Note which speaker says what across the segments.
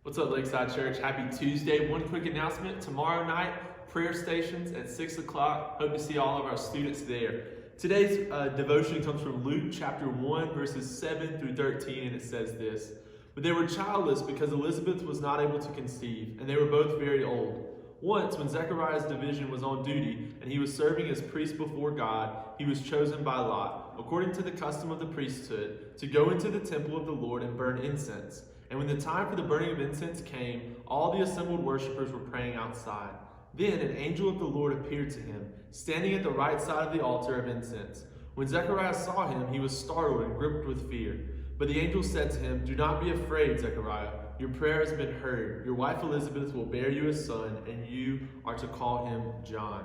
Speaker 1: What's up, Lakeside Church? Happy Tuesday. One quick announcement. Tomorrow night, prayer stations at 6 o'clock. Hope to see all of our students there. Today's devotion comes from Luke chapter 1, verses 7 through 13, and it says this. But they were childless because Elizabeth was not able to conceive, and they were both very old. Once, when Zechariah's division was on duty, and he was serving as priest before God, he was chosen by lot, according to the custom of the priesthood, to go into the temple of the Lord and burn incense. And when the time for the burning of incense came, all the assembled worshipers were praying outside. Then an angel of the Lord appeared to him, standing at the right side of the altar of incense. When Zechariah saw him, he was startled and gripped with fear. But the angel said to him, "Do not be afraid, Zechariah. Your prayer has been heard. Your wife Elizabeth will bear you a son, and you are to call him John."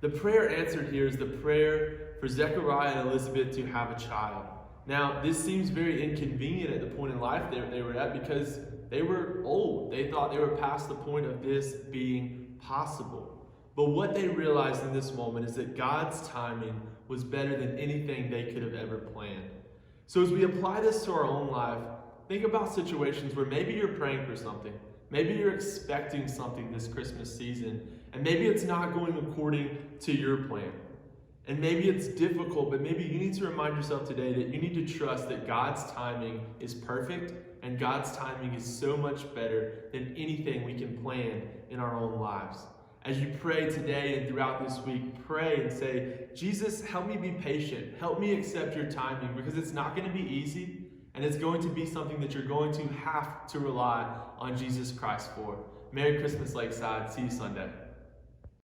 Speaker 1: The prayer answered here is the prayer for Zechariah and Elizabeth to have a child. Now, this seems very inconvenient at the point in life they were at because they were old. They thought they were past the point of this being possible. But what they realized in this moment is that God's timing was better than anything they could have ever planned. So as we apply this to our own life, think about situations where maybe you're praying for something. Maybe you're expecting something this Christmas season, and maybe it's not going according to your plan. And maybe it's difficult, but maybe you need to remind yourself today that you need to trust that God's timing is perfect and God's timing is so much better than anything we can plan in our own lives. As you pray today and throughout this week, pray and say, Jesus, help me be patient. Help me accept your timing because it's not going to be easy and it's going to be something that you're going to have to rely on Jesus Christ for. Merry Christmas, Lakeside. See you Sunday.